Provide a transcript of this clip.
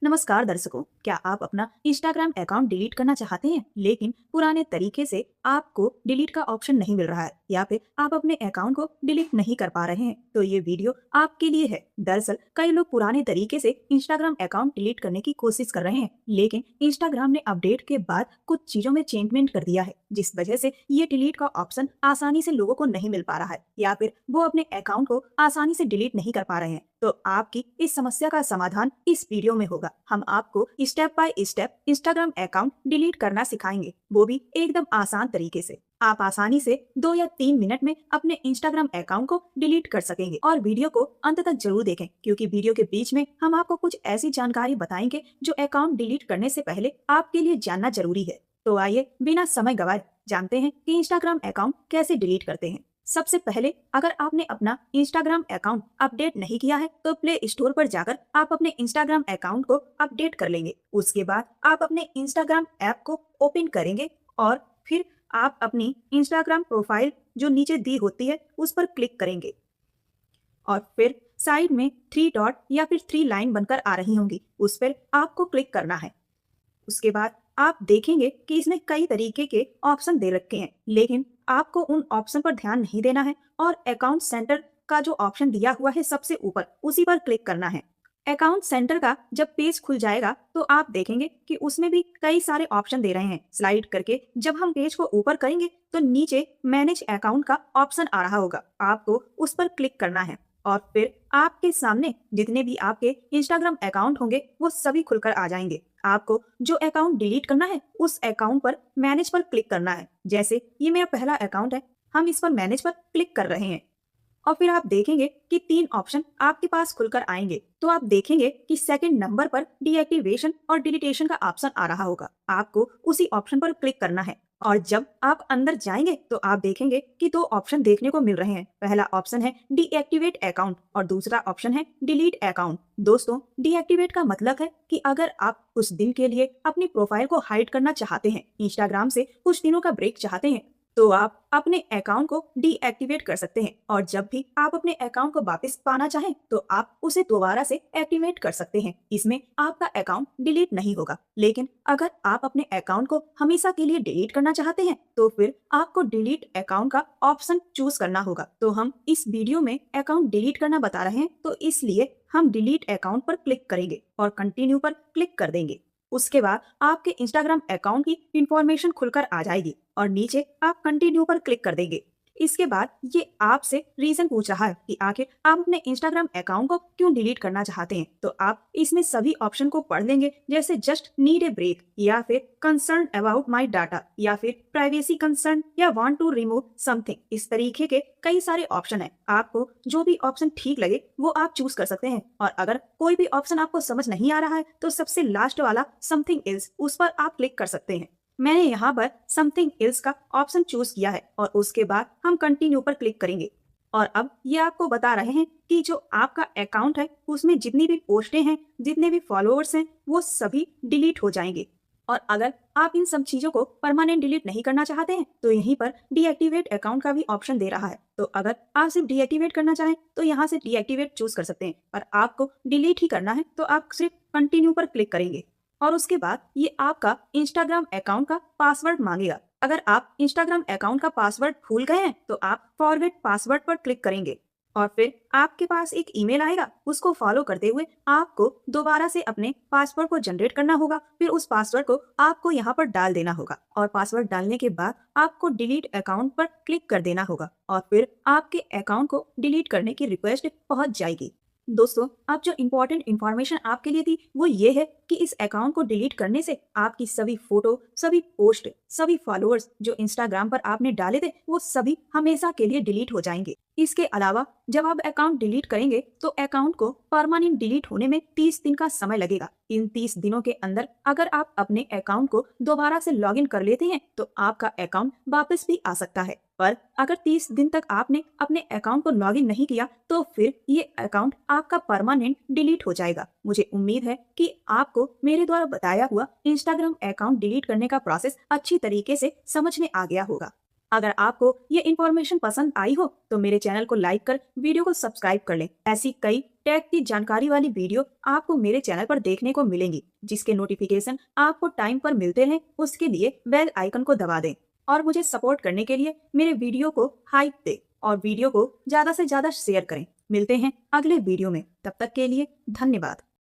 नमस्कार दर्शकों, क्या आप अपना इंस्टाग्राम अकाउंट डिलीट करना चाहते हैं लेकिन पुराने तरीके से आपको डिलीट का ऑप्शन नहीं मिल रहा है या फिर आप अपने अकाउंट को डिलीट नहीं कर पा रहे हैं तो ये वीडियो आपके लिए है। दरअसल कई लोग पुराने तरीके से इंस्टाग्राम अकाउंट डिलीट करने की कोशिश कर रहे हैं लेकिन इंस्टाग्राम ने अपडेट के बाद कुछ चीजों में चेंजमेंट कर दिया है जिस वजह से ये डिलीट का ऑप्शन आसानी से लोगों को नहीं मिल पा रहा है या फिर वो अपने अकाउंट को आसानी से डिलीट नहीं कर पा रहे हैं। तो आपकी इस समस्या का समाधान इस वीडियो में होगा। हम आपको step by step Instagram account delete करना सिखाएंगे, वो भी एकदम आसान तरीके से। आप आसानी से 2 या 3 मिनट में अपने इंस्टाग्राम अकाउंट को डिलीट कर सकेंगे। और वीडियो को अंत तक जरूर देखें क्योंकि वीडियो के बीच में हम आपको कुछ ऐसी जानकारी बताएंगे जो अकाउंट डिलीट करने से पहले आपके लिए जानना जरूरी है। तो आइए बिना समय गवाए जानते हैं कि इंस्टाग्राम अकाउंट कैसे डिलीट करते हैं। सबसे पहले अगर आपने अपना इंस्टाग्राम अकाउंट अपडेट नहीं किया है तो प्ले स्टोर पर जाकर आप अपने इंस्टाग्राम अकाउंट को अपडेट कर लेंगे। उसके बाद आप अपने इंस्टाग्राम ऐप को ओपन करेंगे और फिर आप अपनी इंस्टाग्राम प्रोफाइल जो नीचे दी होती है उस पर क्लिक करेंगे और फिर साइड में 3 डॉट या फिर 3 लाइन बनकर आ रही होंगी, उस पर आपको क्लिक करना है। उसके बाद आप देखेंगे कि इसमें कई तरीके के ऑप्शन दे रखे हैं लेकिन आपको उन ऑप्शन पर ध्यान नहीं देना है और अकाउंट सेंटर का जो ऑप्शन दिया हुआ है सबसे ऊपर उसी पर क्लिक करना है। अकाउंट सेंटर का जब पेज खुल जाएगा तो आप देखेंगे कि उसमें भी कई सारे ऑप्शन दे रहे हैं। स्लाइड करके जब हम पेज को ऊपर करेंगे तो नीचे मैनेज अकाउंट का ऑप्शन आ रहा होगा, आपको उस पर क्लिक करना है और फिर आपके सामने जितने भी आपके इंस्टाग्राम अकाउंट होंगे वो सभी खुलकर आ जाएंगे। आपको जो अकाउंट डिलीट करना है उस अकाउंट पर मैनेज पर क्लिक करना है। जैसे ये मेरा पहला अकाउंट है, हम इस पर मैनेज पर क्लिक कर रहे हैं और फिर आप देखेंगे कि 3 ऑप्शन आपके पास खुलकर आएंगे। तो आप देखेंगे कि सेकंड नंबर पर डीएक्टिवेशन और डिलीटेशन का ऑप्शन आ रहा होगा, आपको उसी ऑप्शन पर क्लिक करना है और जब आप अंदर जाएंगे तो आप देखेंगे कि 2 ऑप्शन देखने को मिल रहे हैं। पहला ऑप्शन है डीएक्टिवेट अकाउंट और दूसरा ऑप्शन है डिलीट अकाउंट। दोस्तों, डीएक्टिवेट का मतलब है कि अगर आप कुछ दिन के लिए अपनी प्रोफाइल को हाइड करना चाहते हैं, इंस्टाग्राम से कुछ दिनों का ब्रेक चाहते हैं, तो आप अपने अकाउंट को डीएक्टिवेट कर सकते हैं और जब भी आप अपने अकाउंट को वापस पाना चाहें तो आप उसे दोबारा से एक्टिवेट कर सकते हैं। इसमें आपका अकाउंट डिलीट नहीं होगा। लेकिन अगर आप अपने अकाउंट को हमेशा के लिए डिलीट करना चाहते हैं तो फिर आपको डिलीट अकाउंट का ऑप्शन चूज करना होगा। तो हम इस वीडियो में अकाउंट डिलीट करना बता रहे हैं तो इसलिए हम डिलीट अकाउंट पर क्लिक करेंगे और कंटिन्यू पर क्लिक कर देंगे। उसके बाद आपके इंस्टाग्राम अकाउंट की इंफॉर्मेशन खुलकर आ जाएगी और नीचे आप कंटिन्यू पर क्लिक कर देंगे। इसके बाद ये आपसे रीजन पूछ रहा है कि आखिर आप अपने इंस्टाग्राम अकाउंट को क्यों डिलीट करना चाहते हैं। तो आप इसमें सभी ऑप्शन को पढ़ लेंगे, जैसे जस्ट नीड ए ब्रेक या फिर कंसर्न अबाउट माई डाटा या फिर प्राइवेसी कंसर्न या वांट टू रिमूव समथिंग। इस तरीके के कई सारे ऑप्शन हैं, आपको जो भी ऑप्शन ठीक लगे वो आप चूज कर सकते हैं। और अगर कोई भी ऑप्शन आपको समझ नहीं आ रहा है तो सबसे लास्ट वाला समथिंग इज, उस पर आप क्लिक कर सकते हैं। मैंने यहाँ पर समथिंग एल्स का ऑप्शन चूज किया है और उसके बाद हम कंटिन्यू पर क्लिक करेंगे। और अब ये आपको बता रहे हैं कि जो आपका अकाउंट है उसमें जितनी भी पोस्टें हैं, जितने भी फॉलोअर्स हैं, वो सभी डिलीट हो जाएंगे। और अगर आप इन सब चीजों को परमानेंट डिलीट नहीं करना चाहते हैं तो यहीं पर डीएक्टिवेट अकाउंट का भी ऑप्शन दे रहा है। तो अगर आप सिर्फ डीएक्टिवेट करना चाहें तो यहाँ से डीएक्टिवेट चूज कर सकते हैं, पर आपको डिलीट ही करना है तो आप सिर्फ कंटिन्यू पर क्लिक करेंगे और उसके बाद ये आपका इंस्टाग्राम अकाउंट का पासवर्ड मांगेगा। अगर आप इंस्टाग्राम अकाउंट का पासवर्ड भूल गए हैं तो आप फॉरगेट पासवर्ड पर क्लिक करेंगे और फिर आपके पास एक ईमेल आएगा, उसको फॉलो करते हुए आपको दोबारा से अपने पासवर्ड को जनरेट करना होगा। फिर उस पासवर्ड को आपको यहाँ पर डाल देना होगा और पासवर्ड डालने के बाद आपको डिलीट अकाउंट पर क्लिक कर देना होगा और फिर आपके अकाउंट को डिलीट करने की रिक्वेस्ट पहुंच जाएगी। दोस्तों, अब जो इम्पोर्टेंट इन्फॉर्मेशन आपके लिए थी वो ये है कि इस अकाउंट को डिलीट करने से आपकी सभी फोटो, सभी पोस्ट, सभी फॉलोअर्स जो इंस्टाग्राम पर आपने डाले थे वो सभी हमेशा के लिए डिलीट हो जाएंगे। इसके अलावा जब आप अकाउंट डिलीट करेंगे तो अकाउंट को परमानेंट डिलीट होने में 30 दिन का समय लगेगा। इन 30 दिनों के अंदर अगर आप अपने अकाउंट को दोबारा से लॉगिन कर लेते हैं तो आपका अकाउंट वापस भी आ सकता है। पर अगर 30 दिन तक आपने अपने अकाउंट को लॉगिन नहीं किया तो फिर ये अकाउंट आपका परमानेंट डिलीट हो जाएगा। मुझे उम्मीद है कि आपको मेरे द्वारा बताया हुआ इंस्टाग्राम अकाउंट डिलीट करने का प्रोसेस अच्छी तरीके से समझ में आ गया होगा। अगर आपको ये इन्फॉर्मेशन पसंद आई हो तो मेरे चैनल को लाइक कर वीडियो को सब्सक्राइब कर लें। ऐसी कई टेक की जानकारी वाली वीडियो आपको मेरे चैनल पर देखने को मिलेंगी, जिसके नोटिफिकेशन आपको टाइम पर मिलते रहें उसके लिए बेल आइकन को दबा दें। और मुझे सपोर्ट करने के लिए मेरे वीडियो को हाइप दें और वीडियो को ज्यादा से ज्यादा शेयर करें। मिलते हैं अगले वीडियो में, तब तक के लिए धन्यवाद।